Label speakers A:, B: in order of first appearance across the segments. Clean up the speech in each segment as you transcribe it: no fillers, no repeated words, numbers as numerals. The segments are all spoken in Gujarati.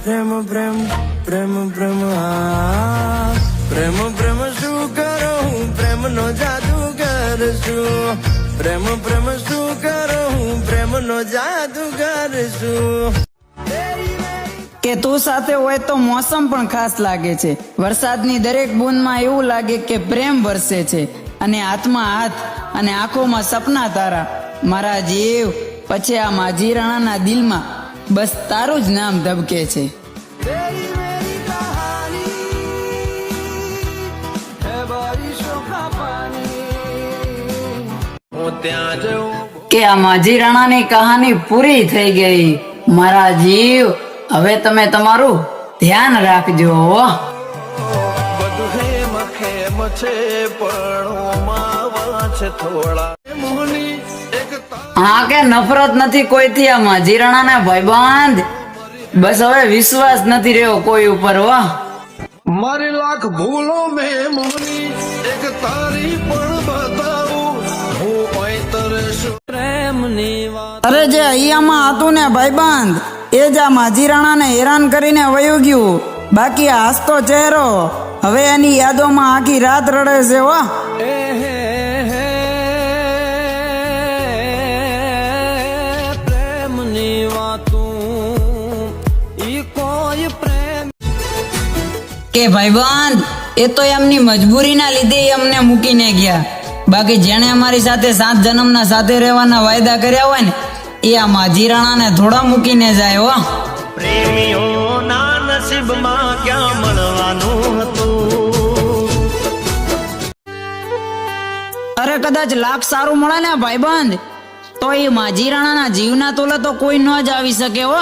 A: પ્રેમ પ્રેમ પ્રેમ પ્રેમ પ્રેમ પ્રેમ શું કરું પ્રેમ નો જાદુગર છું પ્રેમ પ્રેમ શું કરું પ્રેમ નો જાદુગર છું
B: કે તું સાથે હોય તો મોસમ પણ ખાસ લાગે છે. વરસાદની દરેક બૂંદમાં એવું લાગે કે પ્રેમ વરસે છે અને હાથમાં હાથ અને આંખોમાં સપના તારા. મારા જીવ પછી આ માજી રાણાના દિલમાં બસ તારું જ નામ ધબકે છે. કે આ માજી રાણાની કહાની પૂરી થઈ ગઈ. મારા જીવ હવે તમે તમારું ધ્યાન રાખજો. હા કે નફરત નથી કોઈથી આ માજી રાણાના ભાઈબંધ. બસ હવે વિશ્વાસ નથી રહ્યો કોઈ ઉપર. વાહ
A: મારી લાખ ભૂલો મેં મોની એક તારી પણ બતાવું હું પૈતરશું પ્રેમની વાત.
B: અરે જે અહીંયામાં હતું ને ભાઈબંધ એ જ આ માજી રાણાને હેરાન કરીને વયું ગયું. બાકી આ હસતો ચહેરો હવે એની યાદોમાં આખી રાત રડે છે. વાહ
A: પ્રેમની વાતું ઈ કોઈ પ્રેમ
B: કે ભાઈબંધ એ તો એમની મજબૂરીના લીધે અમને મૂકીને ગયા. બાકી જેણે અમારી સાથે 7 જન્મના સાથે રહેવાના વાયદા કર્યા હોય ને એ આ માજી રાણાને થોડા મૂકીને જાય. હો
A: પ્રેમીઓના નસીબમાં ક્યાં મળવાનું હતું.
B: અરે કદાચ લાખ સારું મળે ને ભાઈબંધ તો એ માજી રાણાના જીવના તોલે તો કોઈ ન જ આવી શકે. હો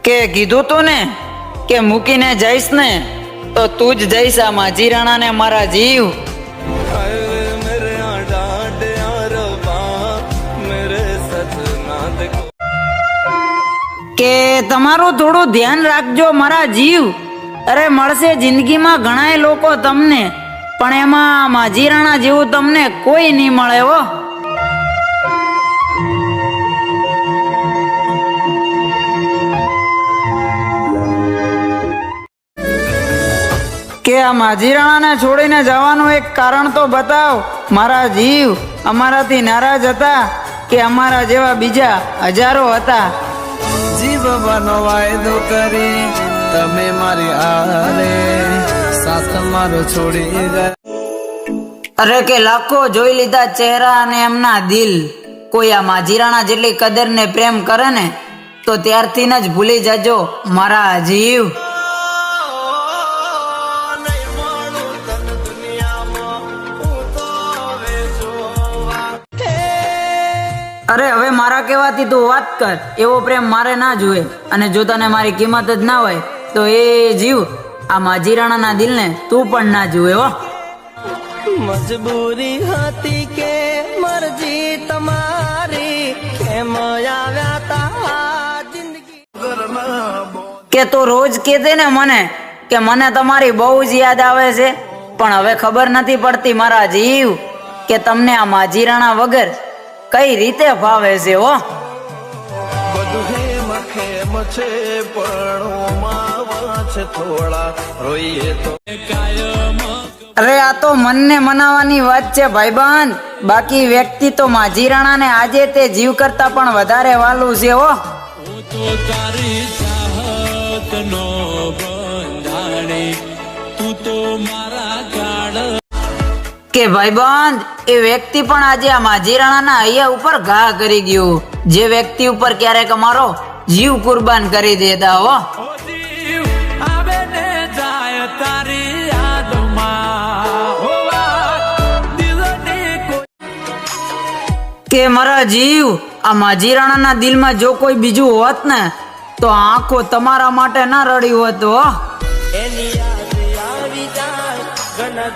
B: કે કીધું તું ને કે મૂકીને જઈશ ને તો તું જ જઈશ આ માજી રાણાને મારા જીવ. કે તમારું થોડું ધ્યાન રાખજો મારા જીવ. અરે મળશે જિંદગીમાં ઘણાય લોકો તમને પણ એમાં માજી રાણા જેવું તમને કોઈ નહીં મળે. હો કે આ માજી રાણાને છોડીને જવાનું એક કારણ તો બતાવ મારા જીવ. અમારાથી નારાજ હતા કે અમારા જેવા બીજા હજારો હતા.
A: જીવવાનો વાયદો કરી તમે મારી આરે સાથ મારો છોડી ગયા.
B: અરે કે લાખો જોઈ લીધા ચહેરા અને એમના દિલ. કોઈ આ માજી રાણા જેટલી કદર ને પ્રેમ કરે ને તો ત્યારથી જ ભૂલી જજો મારા જીવ. અરે હવે મારા કહેવાથી તું વાત કર. એવો પ્રેમ મારે ના જોઈએ અને જો તને મારી કિંમત જ ના હોય તો એ જીવ આ માજી રાણાના દિલને તું પણ ના જુએ. હો
A: મજબૂરી હતી કે મરજી તમારી કેમ આવ્યા તા જિંદગી
B: કે તું રોજ કહેતે ને મને કે મને તમારી બહુ જ યાદ આવે છે પણ હવે ખબર નથી પડતી મારા જીવ કે તમને આ માજી રાણા વગર કઈ રીતે ભાવે છે. હો
A: બધું હેમ ખેમ છે પણ માવા છે થોડા રોઈએ તો કાયમ.
B: અરે આ તો મનને મનાવવાની વાત છે ભાઈબંધ. બાકી વ્યક્તિ તો માજી રાણાને આજે તે જીવ કરતા પણ વધારે વાલું છે. હો
A: તો તારી ચાહતનો બંધાણી તું તો મારા ગાડ.
B: કે ભાઈબંધ એ વ્યક્તિ પણ આજે આ માજી રાણાના હૈયા ઉપર ઘા કરી ગયું જે વ્યક્તિ ઉપર ક્યારેક અમારો જીવ કુરબાન કરી દેતા. હો કે મારા જીવ આ માજી રાણાના દિલમાં જો કોઈ બીજું હોત ને તો આંખો તમારા માટે ના રડી હોત. હો
A: એની યાદ આવી જાય ઘણા